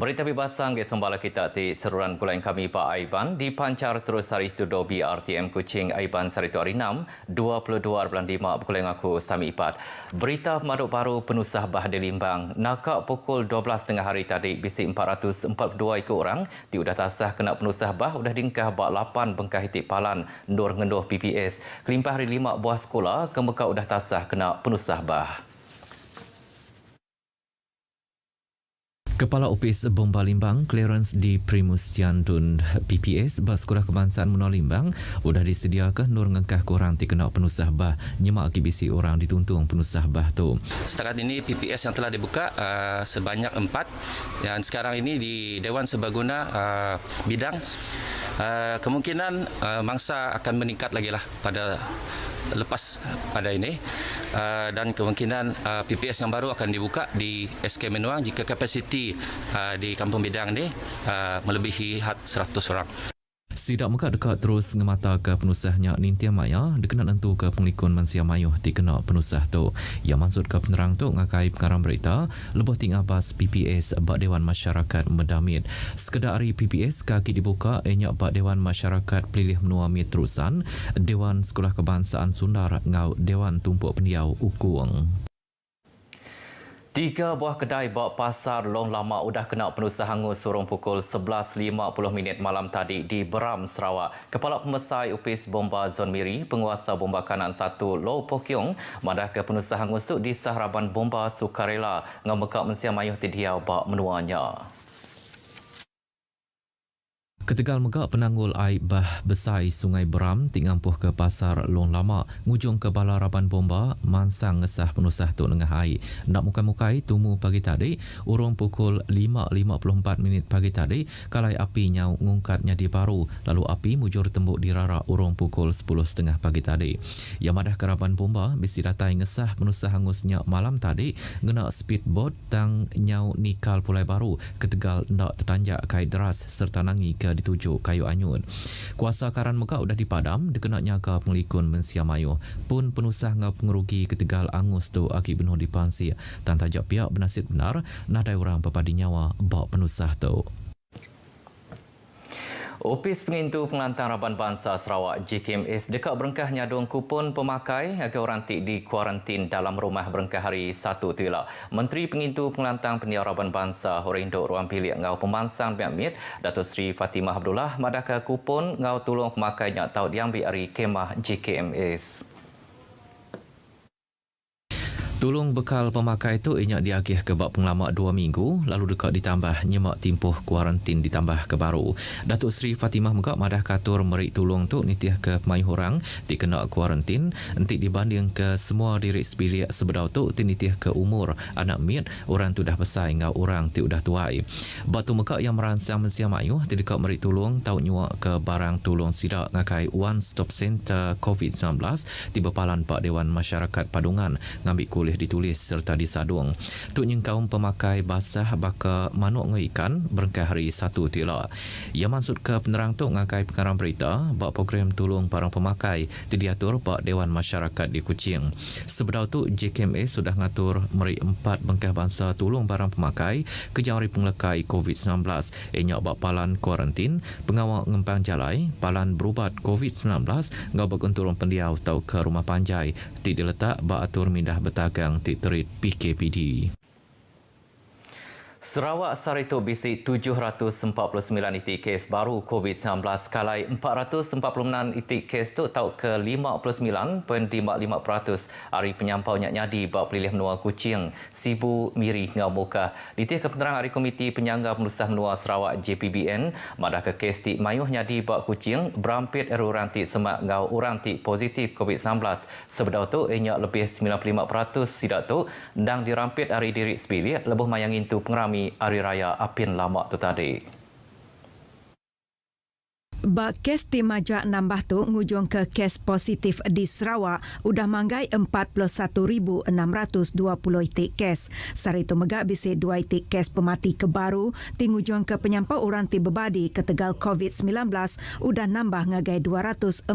Berita bebasang ke sembala kita di seruan bulan kami Pak Aiban dipancar terus hari studio BRTM Kuching Aiban Saritu hari 6 22 bulan 5 bulan aku Sami Ipat. Berita pemaduk baru penusah bah di Limbang nakak pukul 12 tengah hari tadi bisi 442 ikut orang diudah tasah kena penusah bah udah dingkah bak 8 bengkah hitik palan nur ngenduh PPS. Kelimpah hari 5 buah sekolah kemeka udah tasah kena penusah bah. Kepala Opis Bomba Limbang, Clarence di Primus Tiandun PPS, Bas Sekolah Kebangsaan Menua Limbang, sudah disediakan nur ngengkah korang dikena penusah bah, nyemak akibisi orang dituntung penusah bah tu. Setakat ini PPS yang telah dibuka sebanyak 4 dan sekarang ini di Dewan Serbaguna bidang kemungkinan mangsa akan meningkat lagi lah pada lepas pada ini dan kemungkinan PPS yang baru akan dibuka di SK Menuang jika kapasiti di kampung bidang ini melebihi had 100 orang. Sidak muka dekat terus ngemata ke penusahnya Nintia Maya dikenal tentu ke penglikun Mansia Mayuh dikena penusah tu. Yang maksud ke penerang tu ngakai pengarang berita lebih tinggal bas PPS bak Dewan Masyarakat Medamit. Sekedar hari PPS kaki dibuka enyak bak Dewan Masyarakat Pelilih Menua Mit terusan Dewan Sekolah Kebangsaan Sundar ngau Dewan Tumpuk Pendiau Ukuang. 3 buah kedai bak pasar Long Lama udah kena penusah hangus surung pukul 11.50 malam tadi di Beram, Sarawak. Kepala Pemesai Opis Bomba Zon Miri, penguasa bomba kanan 1 Low Pokyong, madah ke penusah hangus tu di Sahraban Bomba Sukarela ngam mekak Mensia Mayuh tidiau bak menuanya. Ketegal megak penanggul air bah besai Sungai Beram tingampuh ke pasar Long Lama ngujung ke balaraban bomba mansang ngesah penusah tu nengah air. Nak mukai-mukai tumu pagi tadi urung pukul 5.54 pagi tadi kalai api nyau ngungkatnya di baru lalu api mujur tembuk di rara urung pukul 10.30 pagi tadi. Yang madah keraban bomba bisi datai ngesah penusah hangusnya malam tadi ngena speedboat tang nyau nikal pulai baru ketegal ndak tertanjak kai deras serta nangi ke dituju kayu anyun. Kuasa karan muka udah dipadam dikena nyaga penglikun Mensia Mayuh pun penusah ngap pengerugi ketegal angus tu aki benuh dipansi tan tajak pihak bernasib benar nadai orang pepadi nyawa bak penusah tu. Opis Pengintu Pengelantang Raban Bangsa Sarawak JKMS dekat berengkah nyadung kupon pemakai agar orang tik di kuarantin dalam rumah berengkah hari 1 tuila. Menteri Pengintu Pengelantang Pendiau Raban Bangsa Horindok Ruang Pilik ngau pemansang Biamit Datuk Seri Fatimah Abdullah madaka kupon ngau tolong pemakai nyak tau diambil hari kemah JKMS. Tolong bekal pemakai itu inyak diagih ke bab penglamak 2 minggu lalu dekat ditambah nyemak timpuh kuarantin ditambah ke baru. Datuk Seri Fatimah Megak madah katur merik tolong tu nitih ke pemain orang dikena kuarantin nanti dibanding ke semua diri sebilik sebedau tu nitih ke umur anak mit orang tu dah besar ngau orang tu dah tuai. Batu Megak yang meransang Mensia Mayuh dekat merik tolong tau nyuak ke barang tolong sidak ngakai One Stop Center COVID-19 di bepalan Pak Dewan Masyarakat Padungan ngambil kulit ditulis serta disadung. Tuk kaum pemakai basah baka manuk ngaikan berengkah hari 1 tila. Ia maksud ke penerang tu ngakai pengarang berita bak program tolong barang pemakai diatur bak Dewan Masyarakat di Kuching. Sebedau tu JKMS sudah ngatur meri 4 bengkah bangsa tolong barang pemakai kejari penglekai COVID-19. Enyak bak palan kuarantin, pengawal ngempang jalai, palan berubat COVID-19 ngau berkenturun pendiau tau ke rumah panjai. Tidak diletak bak atur mindah betaga yang diterit PKPD. Sarawak Saritu bisi 749 itik kes baru COVID-19 kalai 446 itik kes tu tau ke 59.55% hari penyampau nyadi bak pelilih menua Kuching Sibu Miri ngau muka. Ditih ke penerang hari Komiti Penyangga Penusah Menua Sarawak JPBN madah ke kes tik mayuh nyadi bak Kuching berampit orang tik semak ngau orang tik positif COVID-19 sebedau tu enyak lebih 95% sidak tu ndang dirampit hari diri sebilik lebih mayangin tu pengerami Hari Raya Apin Lama tu tadi. Bak kes di Majak nambah tu ngujung ke kes positif di Sarawak udah manggai 41,620 itik kes. Sari tu megak bisik 2 itik kes pemati kebaru ti ngujung ke penyampau orang ti bebadi ke tegal COVID-19 udah nambah ngagai 249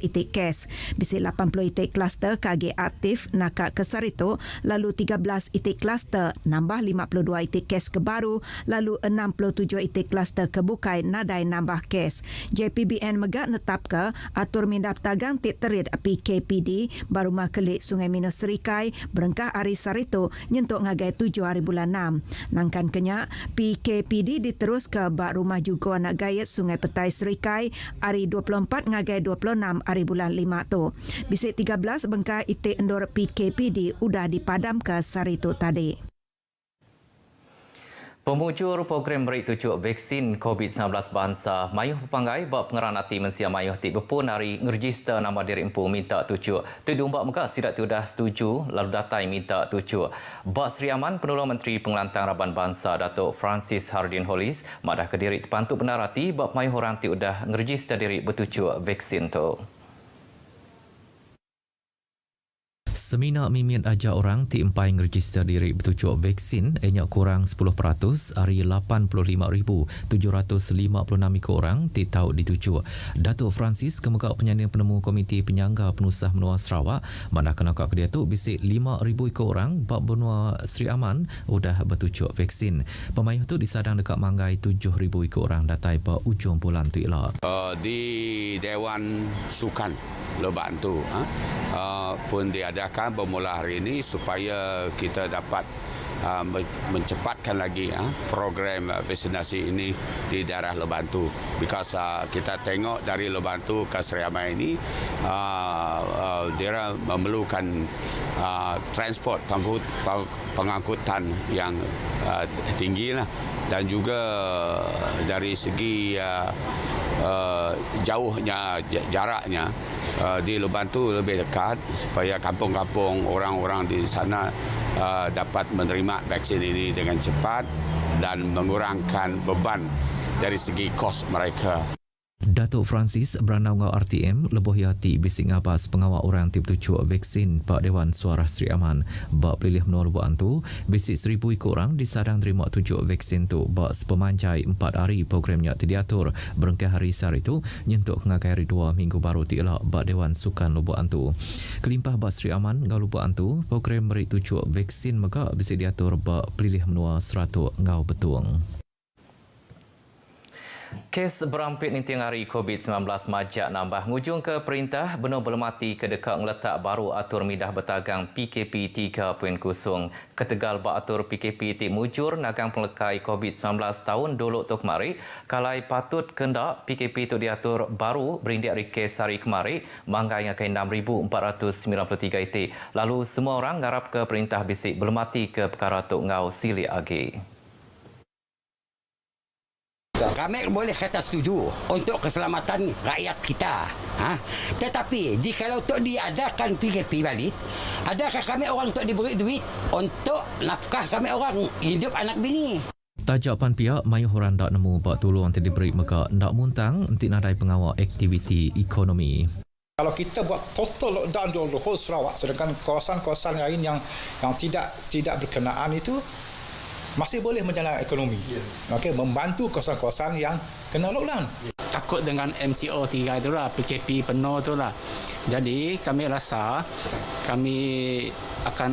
itik kes. Bisik 80 itik kluster kage aktif nakak ke sari tu, lalu 13 itik kluster nambah 52 itik kes kebaru, lalu 67 itik kluster kebukai nadai nambah kes. JPBN megak netap ke atur minda petagang tik terid PKPD baru makelik Sungai Minus Serikai berengkah hari saritu nyentuk ngagai 7 hari bulan 6. Nangkan kenyak PKPD diterus ke bak rumah juga anak gayat Sungai Petai Serikai hari 24 ngagai 26 hari bulan 5 tu. Bisik 13 bengkah itik endor PKPD udah dipadam ke saritu tadi. Pemujur program beri tujuk vaksin COVID-19 bangsa Mayuh Pepanggai bak pengeran hati mensia Mayuh tik berpun hari ngeregister nama diri empu minta tujuk. Tu diumbak muka sidak tu dah setuju lalu datai minta tujuk. Bak Sri Aman Penolong Menteri Pengelantang Raban Bangsa Datuk Francis Hardin Hollis madah ke diri terpantuk benar hati bak Mayuh orang tik udah ngeregister diri bertujuk vaksin tu. Seminar mimin ajar orang ti empai ngeregister diri bertujuk vaksin enyak kurang 10% hari 85,756 ikut orang ti tahu ditujuk. Datuk Francis Kemegak penyanding penemu Komiti Penyangga Penusah Menua Sarawak mana kena kat dia tu bisik 5,000 ikut orang bak benua Sri Aman udah bertujuk vaksin. Pemayuh tu disadang dekat manggai 7,000 ikut orang datai bak ujung bulan tu ialah. Di Dewan Sukan Leban tu pun diadakan bermula hari ini supaya kita dapat mencepatkan lagi program vaksinasi ini di daerah Leban tu. Because kita tengok dari Leban tu ke Sri Aman ini dia memerlukan transport pengangkutan yang tinggi lah. Dan juga dari segi jauhnya jaraknya di Leban tu lebih dekat supaya kampung-kampung orang-orang di sana dapat menerima vaksin ini dengan cepat dan mengurangkan beban dari segi kos mereka. Datuk Francis beranau ngau RTM leboh yati bisik ngabas pengawal orang tip tujuk vaksin Pak Dewan Suara Sri Aman. Bak pilih menua lebuan tu, bisik 1,000 ikut orang disadang terima tujuk vaksin tu. Bak sepemanjai 4 hari programnya diatur. Berengkah hari sehari tu, nyentuk ngakai hari 2 minggu baru tielak Bak Dewan Sukan lebuan tu. Kelimpah Bak Sri Aman ngau lebuan tu, program beri tujuk vaksin megak bisik diatur bak pilih menua 100 ngau betuang. Kes berampit ninting hari COVID-19 majak nambah ngujung ke perintah benar bermati ke dekat ngeletak baru atur midah bertagang PKP 3.0 ke tegal bak atur PKP tik mujur nagang pelekai COVID-19 tahun dulu tu kemari kalai patut kendak PKP tu diatur baru berindik hari kes hari kemari manggai ngakai 6,493 itik lalu semua orang ngarap ke perintah bisik bermati ke perkara tu ngau silik agi. Kami boleh kata setuju untuk keselamatan rakyat kita. Tetapi jikalau untuk diadakan PKP balik, adakah kami orang untuk diberi duit untuk nafkah kami orang hidup anak bini? Tajapan pihak Mayuh orang tak nemu bak tolong yang diberi mereka ndak muntang untuk nadai pengawal aktiviti ekonomi. Kalau kita buat total lockdown di whole Sarawak sedangkan kawasan-kawasan lain yang tidak berkenaan itu masih boleh menjalankan ekonomi. Okey, membantu kawasan-kawasan yang kena lockdown. Takut dengan MCO 3 itulah, PKP penuh itulah. Jadi kami rasa kami akan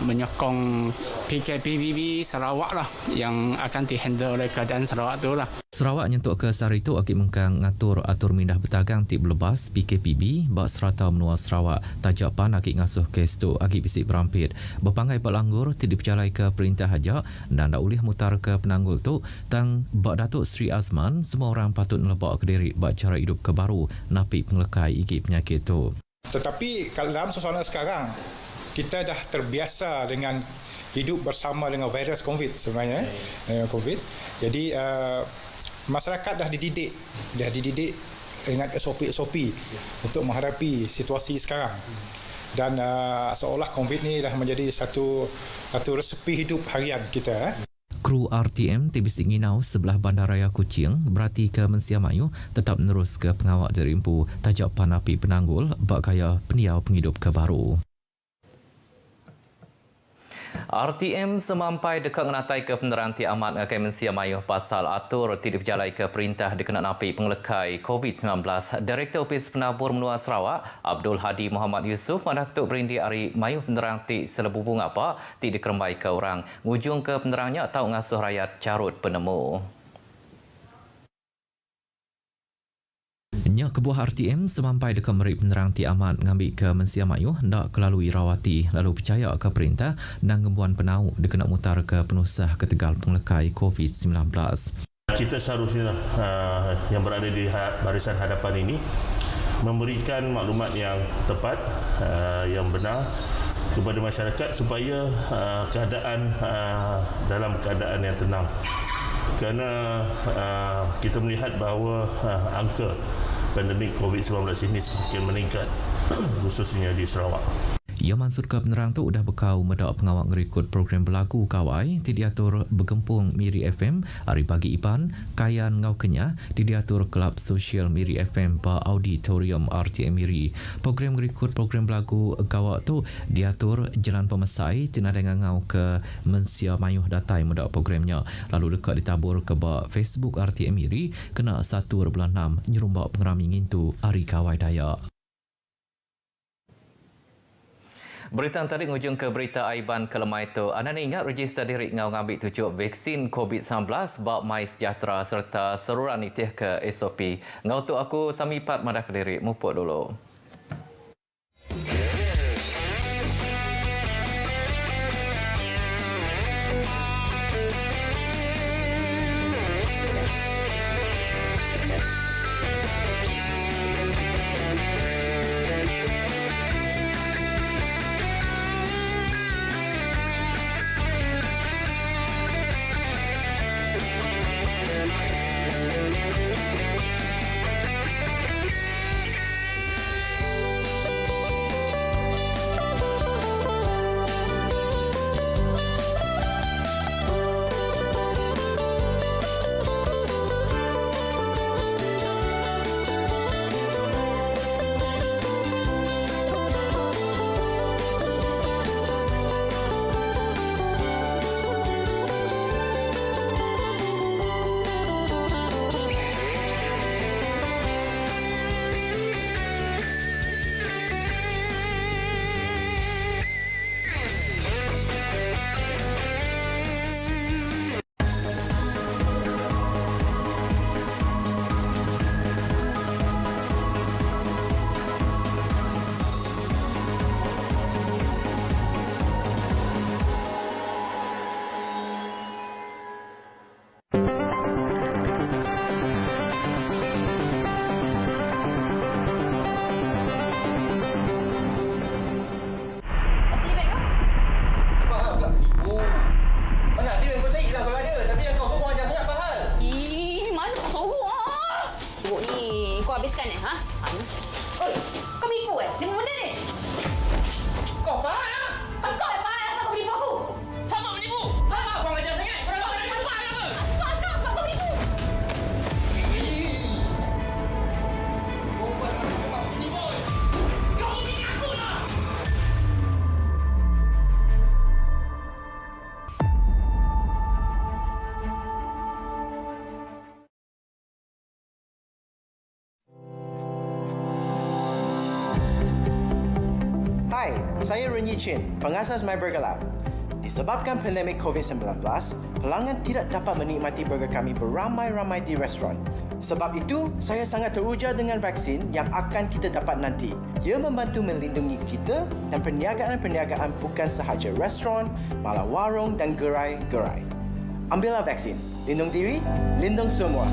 menyokong PKPBB Sarawak lah yang akan dihandle oleh kerajaan Sarawak itulah. Sarawak nyentuk ke sehari itu akib mengkang atur mindah bertagang tip belebas PKPB bak serata menua Sarawak. Tajapan akib ngasuh kes tu akib bisik berampit. Berpanggai pelanggur tidak dipercayai ke perintah hajak dan tak boleh mutar ke penanggul tu tang bak Datuk Sri Azman semua orang patut melebak ke diri bak cara hidup kebaru napi penglekai igi penyakit tu. Tetapi kalau dalam suasana sekarang kita dah terbiasa dengan hidup bersama dengan virus COVID sebenarnya COVID. Jadi masyarakat dah dididik dengan SOP untuk menghadapi situasi sekarang. Dan seolah COVID ni dah menjadi satu resepi hidup harian kita. Kru RTM TBC Nginau sebelah Bandaraya Kuching berarti ke Mensia Mayu tetap menerus ke pengawak terimpu tajak Panapi Penanggul bak kaya peniau penghidup kebaru. RTM semampai dekat menatai ke penerangan Ti Amat ngakai Mensia Mayu pasal atur tidak berjalai ke perintah dikenapi penglekai COVID-19. Direktur Opis Penabur Menua Sarawak, Abdul Hadi Muhammad Yusof, hendak tuk berindi hari Mayu penerang ti selebubung apa ti dikerembai ke orang. Ngujung ke penerangnya atau ngasuh rakyat carut penemu. Nyak kebuah RTM semampai dekat merik penerang Ti Amat ngambil ke Mensia Mayu hendak kelalui rawati lalu percaya ke perintah dan gembuan penau dikena mutar ke penusah ke Tegal penglekai COVID-19. Kita seharusnya yang berada di barisan hadapan ini memberikan maklumat yang tepat, yang benar kepada masyarakat supaya keadaan dalam keadaan yang tenang. Kerana kita melihat bahawa angka pandemik COVID-19 ini semakin meningkat khususnya di Sarawak. Ia maksud ke penerang tu dah bekau medak pengawak ngerikut program berlagu kawai di diatur bergempung Miri FM hari pagi Ipan Kayan Ngau Kenya di diatur kelab sosial Miri FM pa auditorium RTM Miri. Program ngerikut program berlagu kawak tu diatur Jalan Pemesai tina dengan ngau ke Mensia Mayuh datai medak programnya lalu dekat ditabur ke bak Facebook RTM Miri kena 1.6 nyerumbak pengerami ngintu hari kawai Dayak. Berita antara ngujung ke berita Aiban Kelemai itu. Anda ingat register diri ngau ngambil tujuk vaksin COVID-19 bak mai sejahtera serta seruran itih ke SOP. Ngau tu aku samipat madah ke diri. Mupuk dulu. habiskan ha? Oi, kau menipu Ni benda ni? Kau faham? Kau yang faham asal kau menipu aku? Sama menipu? Sama kau ajar sangat? Kau nak menipu apa? Sebab kau menipu. Kau menipu aku lah! Hai, saya Renyi Chin, pengasas My Burger Lab. Disebabkan pandemik COVID-19, pelanggan tidak dapat menikmati burger kami beramai-ramai di restoran. Sebab itu, saya sangat teruja dengan vaksin yang akan kita dapat nanti. Ia membantu melindungi kita dan perniagaan-perniagaan bukan sahaja restoran, malah warung dan gerai-gerai. Ambillah vaksin. Lindung diri, lindung semua.